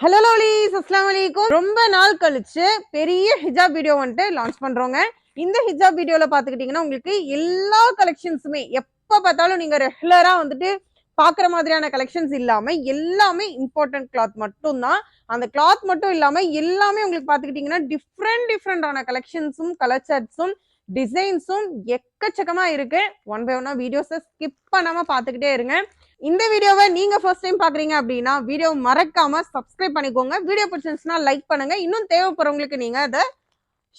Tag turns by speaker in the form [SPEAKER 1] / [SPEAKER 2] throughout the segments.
[SPEAKER 1] Hello lovelies, அஸ்ஸலாமு அலைக்கும். ரொம்ப நாள் கழிச்சு பெரிய ஹிஜாப் வீடியோ வந்துட்டு லான்ச் பண்றோங்க. இந்த ஹிஜாப் வீடியோல பாத்துக்கிட்டீங்கன்னா உங்களுக்கு எல்லா கலெக்ஷன்ஸுமே எப்ப பார்த்தாலும் நீங்க ரெகுலரா வந்துட்டு பாக்குற மாதிரியான கலெக்ஷன்ஸ் இல்லாம எல்லாமே இம்பார்ட்டன்ட் கிளாத் மட்டும் தான். அந்த கிளாத் மட்டும் இல்லாம எல்லாமே உங்களுக்கு பாத்துக்கிட்டீங்கன்னா டிஃப்ரெண்டான கலெக்ஷன்ஸும் கலர் சார்ட்ஸும் டிசைன்ஸும் எக்கச்சக்கமா இருக்கு. ஒன் பை ஒன்னா வீடியோஸை ஸ்கிப் பண்ணாம பாத்துக்கிட்டே இருங்க. இந்த வீடியோவை நீங்க ஃபர்ஸ்ட் டைம் பாக்குறீங்க அப்படின்னா வீடியோ மறக்காம சப்ஸ்கிரைப் பண்ணிக்கோங்க. வீடியோ பிடிச்சிருந்துச்சுன்னா லைக் பண்ணுங்க. இன்னும் தேவைப்படுறவங்களுக்கு நீங்க அதை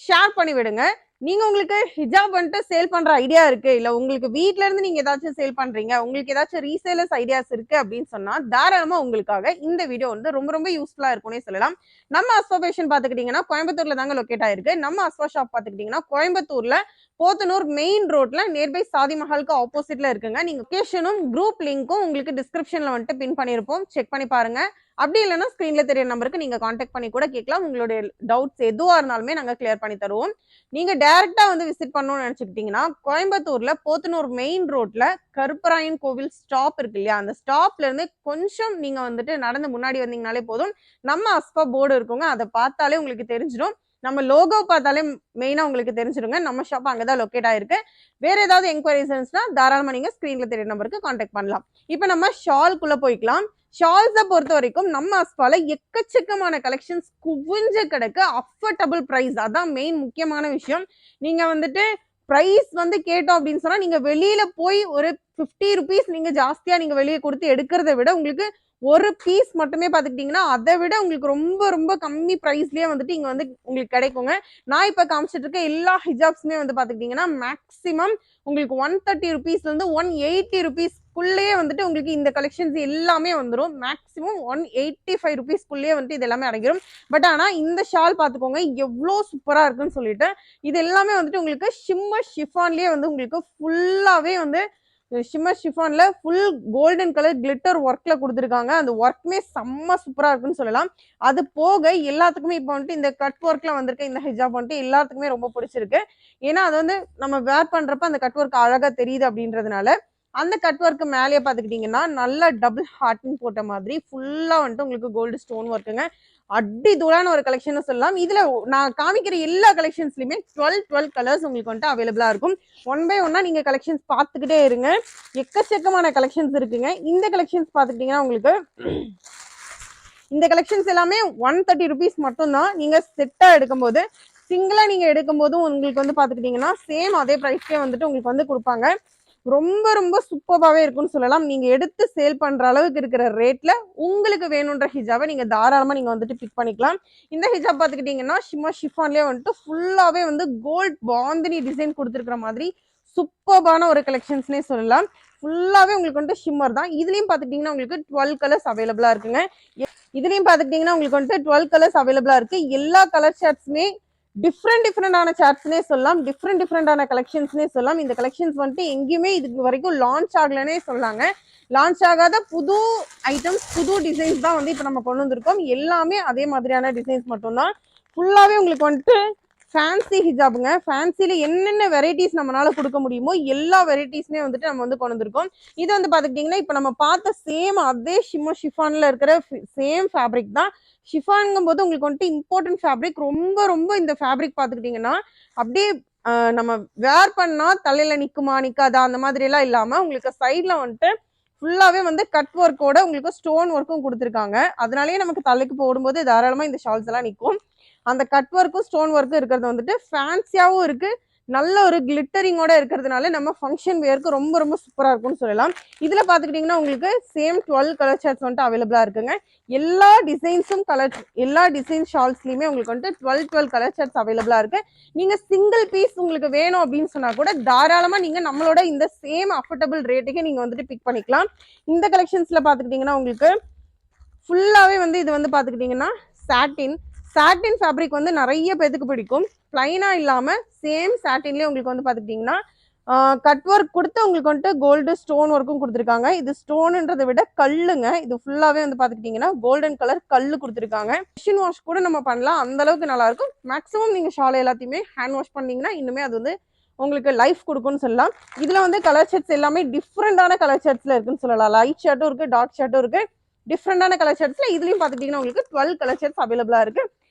[SPEAKER 1] ஷேர் பண்ணி விடுங்க. நீங்க உங்களுக்கு ஹிஜாப் வந்துட்டு சேல் பண்ற ஐடியா இருக்கு, இல்ல உங்களுக்கு வீட்ல இருந்து நீங்க ஏதாச்சும் சேல் பண்றீங்க, உங்களுக்கு ஏதாச்சும் ரீசேலர்ஸ் ஐடியாஸ் இருக்கு அப்படின்னு சொன்னா தாராளமா உங்களுக்காக இந்த வீடியோ வந்து ரொம்ப ரொம்ப யூஸ்ஃபுல்லா இருக்கும்னே சொல்லலாம். நம்ம அஸ்வா ஃபேஷன் பாத்துக்கிட்டீங்கன்னா கோயம்புத்தூர்ல தாங்க லொக்கேட் ஆயிருக்கு. நம்ம அஸ்வா ஷாப் பாத்துக்கிட்டீங்கன்னா கோயம்புத்தூர்ல போத்தனூர் மெயின் ரோட்ல நியர்பை சாதி மஹாலுக்கு ஆப்போசிட்ல இருக்குங்க. நீங்க லொகேஷனும் குரூப் லிங்க்கும் உங்களுக்கு டிஸ்கிரிப்ஷன்ல வந்துட்டு பின் பண்ணிருப்போம், செக் பண்ணி பாருங்க. அப்படி இல்லைன்னா ஸ்கிரீன்ல தெரிய நம்பருக்கு நீங்க கான்டாக்ட் பண்ணி கூட கேட்கலாம். உங்களுடைய டவுட்ஸ் எதுவா இருந்தாலுமே நாங்க கிளியர் பண்ணி தருவோம். நீங்க டைரக்டா வந்து விசிட் பண்ணணும்னு நினைச்சுக்கிட்டீங்கன்னா கோயம்புத்தூர்ல போத்தனூர் மெயின் ரோட்ல கருப்பராயன் கோவில் ஸ்டாப் இருக்கு இல்லையா, அந்த ஸ்டாப்ல இருந்து கொஞ்சம் நீங்க வந்துட்டு நடந்து முன்னாடி வந்தீங்கனாலே போதும், நம்ம அஸ்பா போர்டு இருக்குங்க. அதை பார்த்தாலே உங்களுக்கு தெரிஞ்சிடும். நம்ம லோகோ பார்த்தாலே மெயினா உங்களுக்கு தெரிஞ்சிருங்க நம்ம ஷாப் அங்கதான் லொக்கேட் ஆயிருக்கு. வேற ஏதாவது என்கொயரிஸ் இருந்துச்சுன்னா தாராளமா நீங்க ஸ்கிரீன்ல தெரிய நம்பருக்கு கான்டாக்ட் பண்ணலாம். இப்ப நம்ம ஷால்குள்ள போய்க்கலாம். ஷால்ஸை பொறுத்த வரைக்கும் நம்ம அஸ்பால எக்கச்சக்கமான கலெக்ஷன்ஸ் குவிஞ்ச கிடக்கு. அஃபோர்டபுள் பிரைஸ், அதான் மெயின் முக்கியமான விஷயம். நீங்க வந்துட்டு பிரைஸ் வந்து கேட்டோம் அப்படின்னு சொன்னா நீங்க வெளியில போய் ஒரு 50 ருபீஸ் நீங்க ஜாஸ்தியா நீங்க வெளியே கொடுத்து எடுக்கிறத விட உங்களுக்கு ஒரு பீஸ் மட்டுமே பாத்துக்கிட்டீங்கன்னா அதை விட உங்களுக்கு ரொம்ப ரொம்ப கம்மி பிரைஸ்லயே வந்துட்டு இங்க வந்து உங்களுக்கு கிடைக்குங்க. நான் இப்ப காமிச்சிட்டு இருக்க எல்லா ஹிஜாப்ஸுமே வந்து பாத்துக்கிட்டீங்கன்னா மேக்சிமம் உங்களுக்கு 130 ருபீஸ்ல இருந்து 180 ருபீஸ்க்குள்ளேயே வந்துட்டு உங்களுக்கு இந்த கலெக்ஷன்ஸ் எல்லாமே வந்துடும். மேக்சிமம் 185 ருபீஸ்க்குள்ளேயே வந்துட்டு இது எல்லாமே அடங்கிடும். பட் ஆனா இந்த ஷால் பாத்துக்கோங்க எவ்வளவு சூப்பரா இருக்குன்னு சொல்லிட்டு. இது எல்லாமே வந்துட்டு உங்களுக்கு ஷிம்மர் ஷிஃபான்லயே வந்து உங்களுக்கு ஃபுல்லாவே வந்து ஷிம்மர் ஷிஃபான்ல ஃபுல் கோல்டன் கலர் கிளிட்டர் ஒர்க்ல கொடுத்துருக்காங்க. அந்த ஒர்க்குமே செம்ம சூப்பரா இருக்குன்னு சொல்லலாம். அது போக எல்லாத்துக்குமே இப்போ வந்துட்டு இந்த கட் ஒர்க்ல வந்திருக்க இந்த ஹிஜாப் வந்துட்டு எல்லாத்துக்குமே ரொம்ப பிடிச்சிருக்கு. ஏன்னா அது வந்து நம்ம வேர் பண்றப்ப அந்த கட் ஒர்க் அழகா தெரியுது அப்படின்றதுனால அந்த கட் ஒர்க்கு மேலேயே பாத்துக்கிட்டீங்கன்னா நல்ல டபுள் ஹார்டின் போட்ட மாதிரி ஃபுல்லா வந்துட்டு உங்களுக்கு கோல்டு ஸ்டோன் ஒர்க்குங்க. அடி தூளான ஒரு கலெக்ஷன் சொல்லலாம். இதுல நான் காமிக்கிற எல்லா கலெக்ஷன்ஸ்லயுமே 12 கலர்ஸ் உங்களுக்கு வந்துட்டு அவைலபிளா இருக்கும். ஒன் பை ஒன்னா நீங்க கலெக்ஷன்ஸ் பார்த்துக்கிட்டே இருங்க. எக்கச்சக்கமான கலெக்ஷன்ஸ் இருக்குங்க. இந்த கலெக்ஷன்ஸ் பாத்துக்கிட்டீங்கன்னா உங்களுக்கு இந்த கலெக்ஷன்ஸ் எல்லாமே 130 ருபீஸ் மட்டும் தான். நீங்க செட்டா எடுக்கும்போது சிங்கிளா நீங்க எடுக்கும் போதும் உங்களுக்கு வந்து பாத்துக்கிட்டீங்கன்னா சேம் அதே பிரைஸ்க்கே வந்துட்டு உங்களுக்கு வந்து கொடுப்பாங்க. ரொம்ப ரொம்ப சூப்பராகவே இருக்கும்னு சொல்லலாம். நீங்க எடுத்து சேல் பண்ற அளவுக்கு இருக்கிற ரேட்ல உங்களுக்கு வேணுன்ற ஹிஜாபை நீங்க தாராளமா நீங்க வந்துட்டு பிக் பண்ணிக்கலாம். இந்த ஹிஜாப் பாத்துக்கிட்டீங்கன்னா ஷிம்மர் ஷிஃபான்லயே வந்துட்டு ஃபுல்லாவே வந்து கோல்ட் பாந்தினி டிசைன் கொடுத்துருக்கிற மாதிரி சூப்பரான ஒரு கலெக்ஷன்ஸ்னே சொல்லலாம். ஃபுல்லாவே உங்களுக்கு வந்துட்டு ஷிம்மர் தான். இதுலயும் பாத்துக்கிட்டீங்கன்னா உங்களுக்கு 12 கலர்ஸ் அவைலபிளா இருக்குங்க. இதுலயும் பாத்துக்கிட்டீங்கன்னா உங்களுக்கு வந்துட்டு 12 கலர்ஸ் அவைலபிளா இருக்கு. எல்லா கலர் ஷார்ட்ஸுமே டிஃப்ரெண்டான சார்ட்ஸ்னே சொல்லலாம், டிஃப்ரெண்டான கலெக்ஷன்ஸ்னே சொல்லலாம். இந்த கலெக்ஷன்ஸ் வந்துட்டு எங்கேயுமே இதுக்கு வரைக்கும் லான்ச் ஆகலன்னே சொல்லாங்க. லான்ச் ஆகாத புது ஐட்டம்ஸ் புது டிசைன்ஸ் தான் வந்து இப்போ நம்ம கொண்டு வந்திருக்கோம். எல்லாமே அதே மாதிரியான டிசைன்ஸ் மட்டும்தான். ஃபுல்லாவே உங்களுக்கு வந்துட்டு ஃபேன்சி ஹிஜாபுங்க. ஃபேன்சில என்னென்ன வெரைட்டிஸ் நம்மளால கொடுக்க முடியுமோ எல்லா வெரைட்டிஸ்மே வந்துட்டு நம்ம வந்து கொண்டு வந்திருக்கோம். இது வந்து பாத்துக்கிட்டீங்கன்னா இப்ப நம்ம பார்த்த சேம் அதே ஷிம்மர் ஷிஃபான்ல இருக்கிற சேம் ஃபேப்ரிக் தான். ஷிஃபான்ங்கும் போது உங்களுக்கு வந்துட்டு இம்பார்ட்டன்ட் ஃபேப்ரிக். ரொம்ப ரொம்ப இந்த ஃபேப்ரிக் பாத்துக்கிட்டீங்கன்னா அப்படியே நம்ம வேர் பண்ணா தலையில நிக்குமா நிக்காதா அந்த மாதிரி எல்லாம் இல்லாம உங்களுக்கு சைட்ல வந்துட்டு ஃபுல்லாவே வந்து கட் ஒர்க்கோட உங்களுக்கு ஸ்டோன் ஒர்க்கும் கொடுத்துருக்காங்க. அதனாலேயே நமக்கு தலைக்கு போடும்போது தாராளமா இந்த ஷால்ஸ் எல்லாம் நிற்கும். அந்த கட் ஒர்க்கும் ஸ்டோன் ஒர்க்கும் இருக்கிறது வந்துட்டு ஃபேன்சியாவும் இருக்கு, நல்ல ஒரு கிளிட்டரிங்கோட இருக்கிறதுனால நம்ம ஃபங்க்ஷன் வேருக்கு ரொம்ப ரொம்ப சூப்பரா இருக்கும்னு சொல்லலாம். இதுல பாத்துக்கிட்டீங்கன்னா உங்களுக்கு சேம் 12 கலர் ஷார்ட்ஸ் வந்துட்டு அவைலபிளா இருக்குங்க. எல்லா டிசைன்ஸும் எல்லா டிசைன் ஷால்ஸ்லயுமே உங்களுக்கு வந்துட்டு 12 கலர் ஷார்ட்ஸ் அவைலபிளா இருக்கு. நீங்க சிங்கிள் பீஸ் உங்களுக்கு வேணும் அப்படின்னு சொன்னா கூட தாராளமா நீங்க நம்மளோட இந்த சேம் அஃபோர்டபுள் ரேட்டுக்கு நீங்க வந்துட்டு பிக் பண்ணிக்கலாம். இந்த கலெக்ஷன்ஸ்ல பாத்துக்கிட்டீங்கன்னா உங்களுக்கு ஃபுல்லாவே வந்து இது வந்து பாத்துக்கிட்டீங்கன்னா சாட்டின் ஃபேப்ரிக் வந்து நிறைய பேருக்கு பிடிக்கும். பிளைனா இல்லாம சேம் சாட்டின்லயே உங்களுக்கு வந்து பாத்துக்கிட்டீங்கன்னா கட் ஒர்க் கொடுத்து உங்களுக்கு வந்துட்டு கோல்டு ஸ்டோன் ஒர்க்கும் கொடுத்துருக்காங்க. இது ஸ்டோனுன்றதை விட கல்லுங்க. இது ஃபுல்லாவே வந்து பாத்துக்கிட்டீங்கன்னா கோல்டன் கலர் கல்லு கொடுத்துருக்காங்க. மிஷின் வாஷ் கூட நம்ம பண்ணலாம், அந்த அளவுக்கு நல்லா இருக்கும். மேக்ஸிமம் நீங்க ஷால் எல்லாத்தையுமே ஹேண்ட் வாஷ் பண்ணீங்கன்னா இன்னுமே அது வந்து உங்களுக்கு லைஃப் கொடுக்கும்னு சொல்லலாம். இதுல வந்து கலர் ஷர்ட்ஸ் எல்லாமே டிஃப்ரெண்டான கலர் ஷர்ட்ஸ்ல இருக்குன்னு சொல்லலாம். லைட் ஷர்ட்டும் இருக்கு, டார்க் ஷர்ட்டும் இருக்கு, டிஃப்ரெண்டான கலர் ஷர்ட்ஸ்ல இதுலயும் பாத்துக்கிட்டீங்கன்னா உங்களுக்கு 12 கலர் ஷர்ட்ஸ் அவைலபிளா இருக்கு.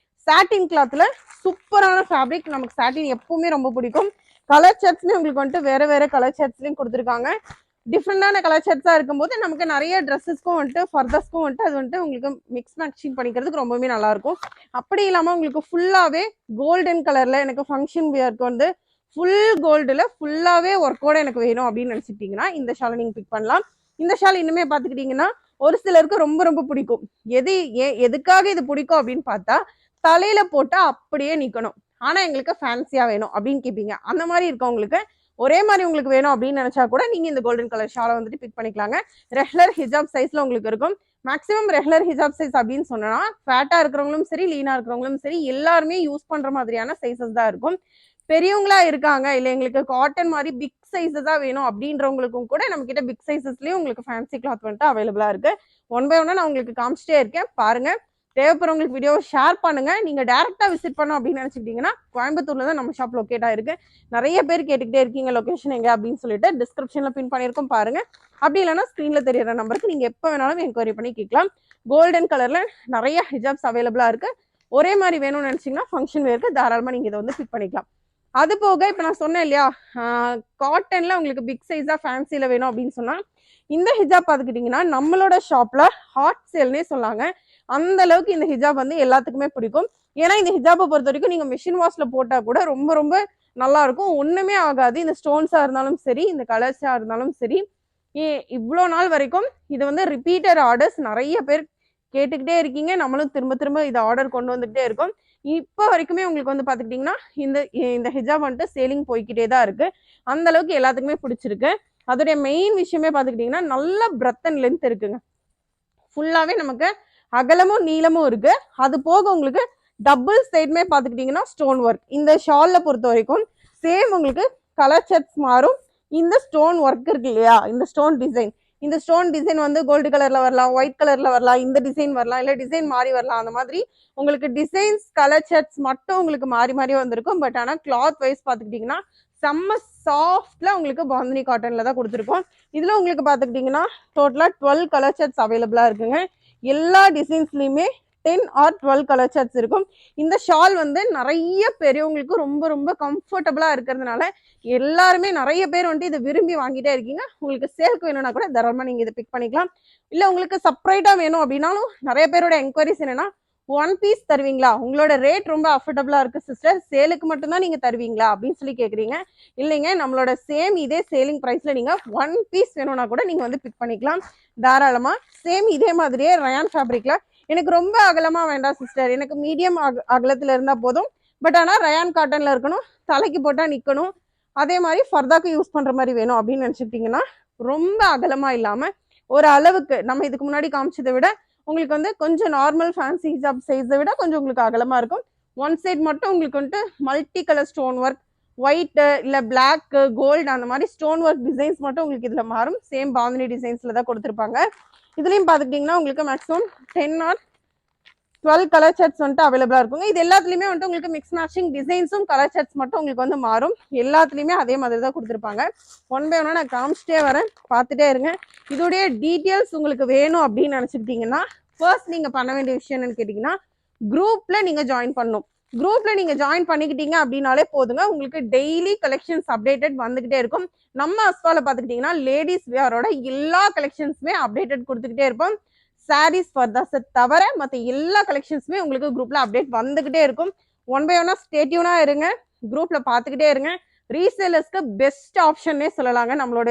[SPEAKER 1] சாட்டின் கிளாத்ல சூப்பரான ஃபேப்ரிக், நமக்கு சாட்டின் எப்பவுமே ரொம்ப பிடிக்கும். கலர் ஷர்ட்ஸ்லயும் உங்களுக்கு வந்துட்டு வேற வேற கலர் ஷர்ட்ஸ்லயும் கொடுத்துருக்காங்க. டிஃப்ரெண்டான கலர் ஷர்ட்ஸா இருக்கும்போது நமக்கு நிறைய ட்ரெஸ்ஸஸ்க்கும் வந்துட்டு ஃபர்தர்ஸ்க்கும் வந்துட்டு அது வந்துட்டு உங்களுக்கு மிக்ஸ் மேட்சிங் பண்ணிக்கிறதுக்கு ரொம்பவே நல்லா இருக்கும். அப்படி இல்லாம உங்களுக்கு ஃபுல்லாவே கோல்டன் கலர்ல எனக்கு ஃபங்க்ஷன் வியர்க்கு வந்து ஃபுல் கோல்டுல ஃபுல்லாவே ஒர்க்கோட எனக்கு வேணும் அப்படின்னு நினைச்சிட்டீங்கன்னா இந்த ஷாலை நீங்க பிக் பண்ணலாம். இந்த ஷால் இன்னுமே பாத்துக்கிட்டீங்கன்னா ஒரு சிலருக்கு ரொம்ப ரொம்ப பிடிக்கும். எதுக்காக இது பிடிக்கும் அப்படின்னு பார்த்தா, தலையில போட்டா அப்படியே நிக்கணும், ஆனா எங்களுக்கு ஃபேன்சியா வேணும் அப்படின்னு கேட்பீங்க. அந்த மாதிரி இருக்கவங்களுக்கு ஒரே மாதிரி உங்களுக்கு வேணும் அப்படின்னு நினைச்சா கூட நீங்க இந்த கோல்டன் கலர் ஷாலை வந்துட்டு பிக் பண்ணிக்கலாங்க. ரெகுலர் ஹிஜாப் சைஸ்ல உங்களுக்கு இருக்கும். மேக்ஸிமம் ரெகுலர் ஹிஜாப் சைஸ் அப்படின்னு சொன்னா ஃபேட்டா இருக்கிறவங்களும் சரி லீனா இருக்கிறவங்களும் சரி எல்லாருமே யூஸ் பண்ற மாதிரியான சைசஸ் தான் இருக்கும். பெரியவங்களா இருக்காங்க இல்ல எங்களுக்கு காட்டன் மாதிரி பிக் சைஸஸா வேணும் அப்படின்றவங்களுக்கும் கூட நம்ம கிட்ட பிக் சைசஸ்லயும் உங்களுக்கு ஃபேன்சி கிளாத் வந்துட்டு அவைலபிளா இருக்கு. ஒன் பை ஒன்னா நான் உங்களுக்கு காமிச்சிட்டே இருக்கேன், பாருங்க. தேவைப்படுறவங்களுக்கு வீடியோவை ஷேர் பண்ணுங்க. நீங்க டைரக்டா விசிட் பண்ணோம் அப்படின்னு நினைச்சிட்டீங்கன்னா கோயம்புத்தூர்ல தான் நம்ம ஷாப் லொக்கேட் ஆயிருக்கு. நிறைய பேர் கேட்டுக்கிட்டே இருக்கீங்க லொகேஷன் எங்க அப்படின்னு சொல்லிட்டு டிஸ்கிரிப்ஷன்ல பின் பண்ணியிருக்கோம், பாருங்க. அப்படி இல்லைன்னா ஸ்க்ரீன்ல தெரியற நம்பருக்கு நீங்க எப்போ வேணாலும் என்கொயரி பண்ணி கேட்கலாம். கோல்டன் கலர்ல நிறைய ஹிஜாப்ஸ் அவைலபிளா இருக்கு. ஒரே மாதிரி வேணும்னு நினைச்சீங்கன்னா ஃபங்க்ஷன் வேருக்கு தாராளமா நீங்க இதை வந்து பிக் பண்ணிக்கலாம். அது போக இப்ப நான் சொன்னேன் இல்லையா, காட்டன்ல உங்களுக்கு பிக் சைஸா ஃபேன்சில வேணும் அப்படின்னு சொன்னா இந்த ஹிஜாப் பாத்துக்கிட்டீங்கன்னா நம்மளோட ஷாப்ல ஹாட் சேல்னே சொல்லாங்க. அந்த அளவுக்கு இந்த ஹிஜாப் வந்து எல்லாத்துக்குமே பிடிக்கும். ஏன்னா இந்த ஹிஜாப்பை பொறுத்த வரைக்கும் நீங்க மிஷின் வாஷ்ல போட்டா கூட ரொம்ப ரொம்ப நல்லா இருக்கும், ஒண்ணுமே ஆகாது. இந்த ஸ்டோன்ஸா இருந்தாலும் சரி, இந்த கலர்ஸா இருந்தாலும் சரி, இவ்வளோ நாள் வரைக்கும் இது வந்து ரிப்பீட்டர் ஆர்டர்ஸ் நிறைய பேர் கேட்டுக்கிட்டே இருக்கீங்க. நம்மளும் திரும்ப திரும்ப இதை ஆர்டர் கொண்டு வந்துகிட்டே இருக்கோம். இப்போ வரைக்குமே உங்களுக்கு வந்து பாத்துக்கிட்டீங்கன்னா இந்த ஹிஜாப் வந்துட்டு சேலிங் போய்கிட்டே தான் இருக்கு. அந்த அளவுக்கு எல்லாத்துக்குமே பிடிச்சிருக்கு. அதோடைய மெயின் விஷயமே பாத்துக்கிட்டீங்கன்னா நல்ல பிரெத் அண்ட் லென்த் இருக்குங்க. ஃபுல்லாவே நமக்கு அகலமும் நீளமும் இருக்கு. அது போக உங்களுக்கு டபுள் சைடுமே பாத்துக்கிட்டீங்கன்னா ஸ்டோன் ஒர்க். இந்த ஷால்ல பொறுத்த வரைக்கும் சேம் உங்களுக்கு கலர் ஷர்ட்ஸ் மாறும். இந்த ஸ்டோன் ஒர்க் இருக்கு இல்லையா, இந்த ஸ்டோன் டிசைன் வந்து கோல்டு கலர்ல வரலாம், ஒயிட் கலர்ல வரலாம், இந்த டிசைன் வரலாம், இல்ல டிசைன் மாறி வரலாம். அந்த மாதிரி உங்களுக்கு டிசைன்ஸ் கலர் ஷர்ட்ஸ் மட்டும் உங்களுக்கு மாறி மாறி வந்திருக்கும். பட் ஆனா கிளாத் வைஸ் பாத்துக்கிட்டீங்கன்னா செம்ம சாஃப்ட்ல உங்களுக்கு பாந்தினி காட்டன்ல தான் கொடுத்துருக்கோம். இதுல உங்களுக்கு பாத்துக்கிட்டீங்கன்னா டோட்டலா 12 கலர் ஷர்ட்ஸ் அவைலபிளா இருக்குங்க. எல்லா டிசைன்ஸ்லயுமே 10 or 12 கலர் ஷர்ட்ஸ் இருக்கும். இந்த ஷால் வந்து நிறைய பெரியவங்களுக்கு ரொம்ப ரொம்ப கம்ஃபர்டபுளா இருக்கிறதுனால எல்லாருமே நிறைய பேர் வந்துட்டு இதை விரும்பி வாங்கிட்டே இருக்கீங்க. உங்களுக்கு சேல்க்கு வேணும்னா கூட தாராளமா நீங்க இதை பிக் பண்ணிக்கலாம். இல்ல உங்களுக்கு செப்பரேட்டா வேணும் அப்படின்னாலும் நிறைய பேரோட என்கொயரிஸ் என்னன்னா, 1 பீஸ் தருவீங்களா, உங்களோட ரேட் ரொம்ப அஃபோர்டபுளா இருக்கு சிஸ்டர், சேலுக்கு மட்டும்தான் நீங்க தருவீங்களா அப்படின்னு சொல்லி கேக்குறீங்க. இல்லைங்க, நம்மளோட சேம் இதே சேலிங் பிரைஸ்ல நீங்க 1 பீஸ் வேணும்னா கூட நீங்க வந்து பிக் பண்ணிக்கலாம் தாராளமா. சேம் இதே மாதிரியே ரயான் ஃபேப்ரிக்ல எனக்கு ரொம்ப அகலமா வேண்டாம் சிஸ்டர், எனக்கு மீடியம் அகலத்துல இருந்தா போதும், பட் ஆனா ரயான் காட்டன்ல இருக்கணும், தலைக்கு போட்டா நிக்கணும், அதே மாதிரி ஃபர்தாக்கு யூஸ் பண்ற மாதிரி வேணும் அப்படின்னு நினைச்சிட்டீங்கன்னா ரொம்ப அகலமா இல்லாம ஒரு அளவுக்கு நம்ம இதுக்கு முன்னாடி காமிச்சதை விட உங்களுக்கு வந்து கொஞ்சம் நார்மல் ஃபேன்சி ஹிஜாப் சைஸை விட கொஞ்சம் உங்களுக்கு அகலமா இருக்கும். ஒன் சைட் மட்டும் உங்களுக்கு வந்துட்டு multi colour stone work, white இல்ல பிளாக், கோல்டு அந்த மாதிரி ஸ்டோன் ஒர்க் டிசைன்ஸ் மட்டும் உங்களுக்கு இதுல மாறும். சேம் பாந்தினி டிசைன்ஸ்ல தான் கொடுத்துருப்பாங்க. இதுலயும் பாத்துக்கிட்டீங்கன்னா உங்களுக்கு மேக்ஸிமம் 10 or 12 கலர் ஷர்ட்ஸ் வந்துட்டு அவைலபிளா இருக்குங்க. இது எல்லாத்துலயுமே வந்துட்டு உங்களுக்கு மிக்ஸ் மேட்சிங் டிசைன்ஸும் கலர் ஷர்ட்ஸ் மட்டும் உங்களுக்கு வந்து மாறும். எல்லாத்துலயுமே அதே மாதிரி தான் கொடுத்துருப்பாங்க. ஒன் பை ஒன்னா நான் காமிச்சிட்டே வரேன், பார்த்துட்டே இருங்க. இதோடைய டீட்டெயில்ஸ் உங்களுக்கு வேணும் அப்படின்னு நினைச்சுக்கிட்டீங்கன்னா ஃபர்ஸ்ட் நீங்க பண்ண வேண்டிய விஷயம் என்னன்னு கேட்டீங்கன்னா, குரூப்ல நீங்க ஜாயின் பண்ணணும். குரூப்ல நீங்க ஜாயின் பண்ணிக்கிட்டீங்க அப்படின்னாலே போதுங்க, உங்களுக்கு டெய்லி கலெக்ஷன்ஸ் அப்டேட்டட் வந்துகிட்டே இருக்கும். நம்ம அஸ்வால பாத்துக்கிட்டீங்கன்னா லேடிஸ் வியரோட எல்லா கலெக்ஷன்ஸுமே அப்டேட்டட் கொடுத்துக்கிட்டே இருப்போம். சாரீஸ் ஃபர்தாஸை தவிர மற்ற எல்லா கலெக்ஷன்ஸுமே உங்களுக்கு குரூப்ல அப்டேட் வந்துகிட்டே இருக்கும். ஒன் பை ஒன்னா ஸ்டே டியூனா இருங்க, குரூப்ல பாத்துக்கிட்டே இருங்க. ரீசேலர்ஸ்க்கு பெஸ்ட் ஆப்ஷன்னே சொல்லலாங்க நம்மளோட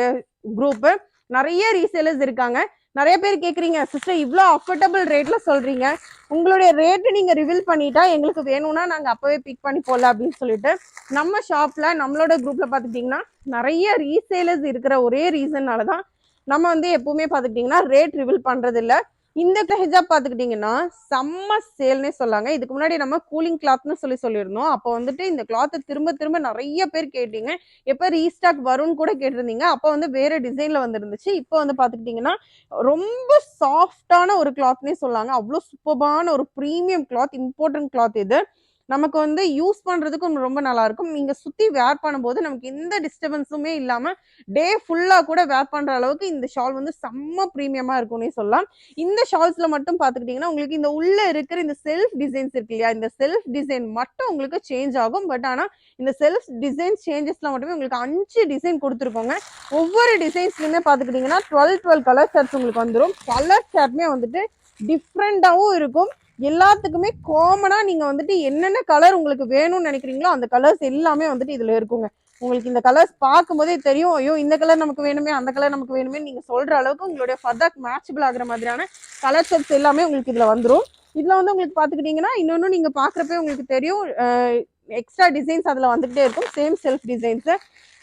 [SPEAKER 1] குரூப். நிறைய ரீசேலர்ஸ் இருக்காங்க. நிறைய பேர் கேக்குறீங்க, சிஸ்டர் இவ்வளோ அஃபோர்டபுள் ரேட்ல சொல்றீங்க, உங்களுடைய ரேட்டு நீங்க ரிவீல் பண்ணிட்டா எங்களுக்கு வேணும்னா நாங்க அப்பவே பிக் பண்ணி போடல அப்படின்னு சொல்லிட்டு நம்ம ஷாப்ல நம்மளோட குரூப்ல பாத்துக்கிட்டீங்கன்னா நிறைய ரீசேலர்ஸ் இருக்கிற ஒரே ரீசன்னாலதான் நம்ம வந்து எப்பவுமே பாத்துக்கிட்டீங்கன்னா ரேட் ரிவீல் பண்றது இல்லை. இந்த ஹிஜாப் பாத்துக்கிட்டீங்கன்னா செம்ம சேல்னே சொல்லாங்க. இதுக்கு முன்னாடி நம்ம கூலிங் கிளாத்னு சொல்லியிருந்தோம். அப்போ வந்துட்டு இந்த கிளாத்தை திரும்ப திரும்ப நிறைய பேர் கேட்டீங்க, எப்ப ரீஸ்டாக் வரும்னு கூட கேட்டிருந்தீங்க. அப்போ வந்து வேற டிசைன்ல வந்துருந்துச்சு. இப்போ வந்து பாத்துக்கிட்டீங்கன்னா ரொம்ப சாஃப்டான ஒரு கிளாத்னே சொல்லாங்க. அவ்வளோ சூப்பர்பான ஒரு ப்ரீமியம் கிளாத், இம்பார்ட்டன்ட் கிளாத் இது. நமக்கு வந்து யூஸ் பண்றதுக்கும் ரொம்ப நல்லா இருக்கும். நீங்க சுத்தி வேர் பண்ணும்போது நமக்கு எந்த டிஸ்டர்பன்ஸுமே இல்லாம டே ஃபுல்லா கூட வேர் பண்ற அளவுக்கு இந்த ஷால் வந்து செம்ம பிரீமியமா இருக்கும்னே சொல்லலாம். இந்த ஷால்ஸ்ல மட்டும் பாத்துக்கிட்டீங்கன்னா உங்களுக்கு இந்த உள்ள இருக்கிற இந்த செல்ஃப் டிசைன்ஸ் இருக்கு இல்லையா, இந்த செல்ஃப் டிசைன் மட்டும் உங்களுக்கு சேஞ்ச் ஆகும். பட் ஆனா இந்த செல்ஃப் டிசைன் சேஞ்சஸ்ல மட்டுமே உங்களுக்கு 5 டிசைன் கொடுத்துருக்கோங்க. ஒவ்வொரு டிசைன்ஸ்லயுமே பாத்துக்கிட்டீங்கன்னா 12 கலர் ஷர்ட்ஸ் உங்களுக்கு வந்துடும். கலர் ஷர்ட்மே வந்துட்டு டிஃப்ரெண்டாவும் இருக்கும். எல்லாத்துக்குமே காமனா நீங்க வந்துட்டு என்னென்ன கலர் உங்களுக்கு வேணும்னு நினைக்கிறீங்களோ அந்த கலர்ஸ் எல்லாமே வந்துட்டு இதுல இருக்குங்க. உங்களுக்கு இந்த கலர்ஸ் பார்க்கும்போதே தெரியும், ஐயோ இந்த கலர் நமக்கு வேணுமே, அந்த கலர் நமக்கு வேணுமே நீங்க சொல்ற அளவுக்கு உங்களுடைய ஃபர்தர் மேட்சபிள் ஆகுற மாதிரியான கலர் ஷர்ட்ஸ் எல்லாமே உங்களுக்கு இதுல வந்துடும். இதுல வந்து உங்களுக்கு பாத்துக்கிட்டீங்கன்னா இன்னொன்னு நீங்க பாக்குறப்ப உங்களுக்கு தெரியும், எக்ஸ்ட்ரா டிசைன்ஸ் அதுல வந்துகிட்டே இருக்கும், சேம் செல்ஃப் டிசைன்ஸ்.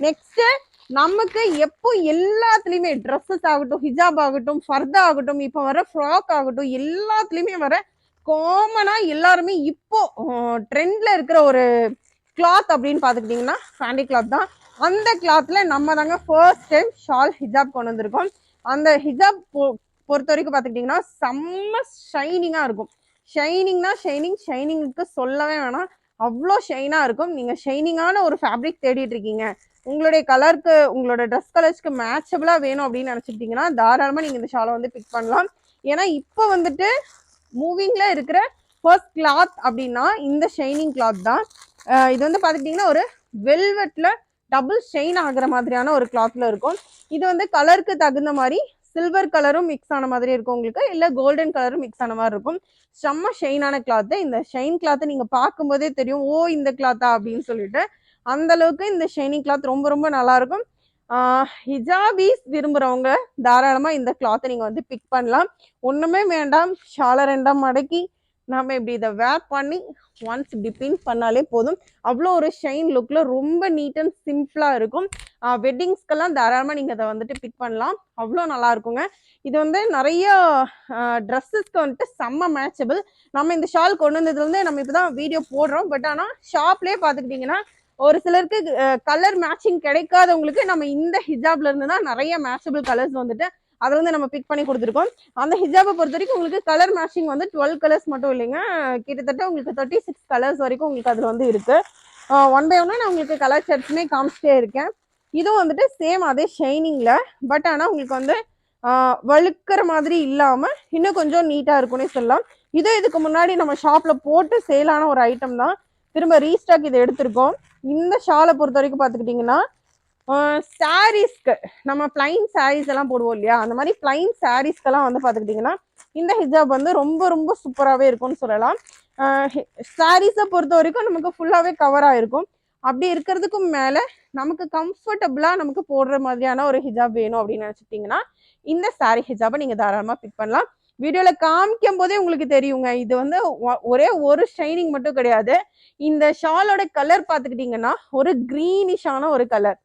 [SPEAKER 1] நெக்ஸ்ட் நமக்கு எப்போ எல்லாத்துலயுமே ட்ரெஸ்ஸஸ் ஆகட்டும், ஹிஜாப் ஆகட்டும், ஃபர்தா ஆகட்டும், இப்போ வர ஃப்ராக் ஆகட்டும், எல்லாத்துலயுமே வர காமனா எல்லாருமே இப்போ ட்ரெண்ட்ல இருக்கிற ஒரு கிளாத் அப்படின்னு பாத்துக்கிட்டீங்கன்னா ஃபேண்டி கிளாத் தான். அந்த கிளாத்ல நம்ம தாங்க ஃபர்ஸ்ட் டைம் ஷால் ஹிஜாப் கொண்டு வந்திருக்கோம். அந்த ஹிஜாப் பொறுத்த வரைக்கும் பாத்துக்கிட்டீங்கன்னா செம்ம ஷைனிங்கா இருக்கும். ஷைனிங்னா ஷைனிங்க்கு சொல்லவே வேணாம், அவ்வளோ ஷைனா இருக்கும். நீங்க ஷைனிங்கான ஒரு ஃபேப்ரிக் தேடிட்டு இருக்கீங்க, உங்களுடைய கலருக்கு உங்களோட ட்ரெஸ் கலர்ஸ்க்கு மேட்சபிளா வேணும் அப்படின்னு நினைச்சிட்டீங்கன்னா தாராளமா நீங்க இந்த ஷாலை வந்து பிக் பண்ணலாம். ஏன்னா இப்போ வந்துட்டு மூவிங்ல இருக்கிற ஃபர்ஸ்ட் கிளாத் அப்படின்னா இந்த ஷைனிங் கிளாத் தான். இது வந்து பாத்துக்கிட்டீங்கன்னா ஒரு வெல்வெட்ல டபுள் ஷைன் ஆகுற மாதிரியான ஒரு கிளாத்ல இருக்கும். இது வந்து கலருக்கு தகுந்த மாதிரி சில்வர் கலரும் மிக்ஸ் ஆன மாதிரி இருக்கும் உங்களுக்கு, இல்ல கோல்டன் கலரும் மிக்ஸ் ஆன மாதிரி இருக்கும். செம்ம ஷைனான கிளாத். இந்த ஷைன் கிளாத்தை நீங்க பார்க்கும்போதே தெரியும், ஓ இந்த கிளாத்தா அப்படின்னு சொல்லிட்டு. அந்த அளவுக்கு இந்த ஷைனிங் கிளாத் ரொம்ப ரொம்ப நல்லா இருக்கும். ஹிஜாபீஸ் விரும்புறவங்க தாராளமா இந்த கிளாத்தை நீங்க வந்து பிக் பண்ணலாம். ஒண்ணுமே வேண்டாம், ஷாலை ரெண்டாம் மடக்கி நாம இப்படி இதை வேர் பண்ணி ஒன்ஸ் டிப்பின் பண்ணாலே போதும். அவ்வளோ ஒரு ஷைன் லுக்ல ரொம்ப நீட் அண்ட் சிம்பிளா இருக்கும். வெட்டிங்ஸ்க்கெல்லாம் தாராளமா நீங்க அதை வந்துட்டு பிக் பண்ணலாம், அவ்வளோ நல்லா இருக்குங்க. இது வந்து நிறைய ட்ரெஸ்ஸஸ்க்கு வந்துட்டு செம்ம மேட்சபிள். நம்ம இந்த ஷால் கொண்டு வந்ததுல இருந்து நம்ம இப்பதான் வீடியோ போடுறோம். பட் ஆனா ஷாப்லயே பாத்துக்கிட்டீங்கன்னா ஒரு சிலருக்கு கலர் மேட்சிங் கிடைக்காதவங்களுக்கு நம்ம இந்த ஹிஜாப்ல இருந்து தான் நிறைய மேட்சபிள் கலர்ஸ் வந்துட்டு அதை வந்து நம்ம பிக் பண்ணி கொடுத்துருக்கோம். அந்த ஹிஜாபை பொறுத்த வரைக்கும் உங்களுக்கு கலர் மேட்சிங் வந்து 12 கலர்ஸ் மட்டும் இல்லைங்க, கிட்டத்தட்ட உங்களுக்கு 36 கலர்ஸ் வரைக்கும் உங்களுக்கு அதுல வந்து இருக்கு. ஒன் பை ஒன்னா நான் உங்களுக்கு கலர் ஷர்ட்ஸுமே காமிச்சிட்டே இருக்கேன். இதுவும் வந்துட்டு சேம் அதே ஷைனிங்ல, பட் ஆனா உங்களுக்கு வந்து வழுக்கிற மாதிரி இல்லாம இன்னும் கொஞ்சம் நீட்டா இருக்கும்னே சொல்லலாம். இதுக்கு முன்னாடி நம்ம ஷாப்ல போட்டு சேலான ஒரு ஐட்டம் தான், திரும்ப ரீஸ்டாக் இதை எடுத்திருக்கோம். இந்த ஷாலை பொறுத்த வரைக்கும் பாத்துக்கிட்டீங்கன்னா சாரீஸ்க்கு நம்ம பிளைன் சாரீஸ் எல்லாம் போடுவோம் இல்லையா, அந்த மாதிரி பிளைன் சாரீஸ்க்கெல்லாம் வந்து பாத்துக்கிட்டீங்கன்னா இந்த ஹிஜாப் வந்து ரொம்ப ரொம்ப சூப்பராகவே இருக்கும்னு சொல்லலாம். சாரீஸை பொறுத்த வரைக்கும் நமக்கு ஃபுல்லாகவே கவர் ஆகிருக்கும். அப்படி இருக்கிறதுக்கும் மேலே நமக்கு கம்ஃபர்டபுளாக நமக்கு போடுற மாதிரியான ஒரு ஹிஜாப் வேணும் அப்படின்னு நினச்சிட்டிங்கன்னா இந்த சாரீ ஹிஜாபை நீங்கள் தாராளமாக பிக் பண்ணலாம். வீடியோவில் காமிக்கும் போதே உங்களுக்கு தெரியுங்க, இது வந்து ஒரே ஒரு ஷைனிங் மட்டும் கிடையாது. இந்த ஷாலோட கலர் பார்த்துக்கிட்டிங்கன்னா ஒரு க்ரீனிஷான ஒரு கலர்,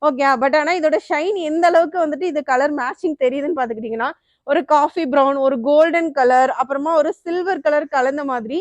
[SPEAKER 1] ஓகே. பட் ஆனா இதோட ஷைன் எந்த அளவுக்கு வந்துட்டு இது கலர் மேட்சிங் தெரியுதுன்னு பாத்துக்கிட்டீங்கன்னா ஒரு காஃபி ப்ரௌன், ஒரு கோல்டன் கலர், அப்புறமா ஒரு சில்வர் கலர் கலந்த மாதிரி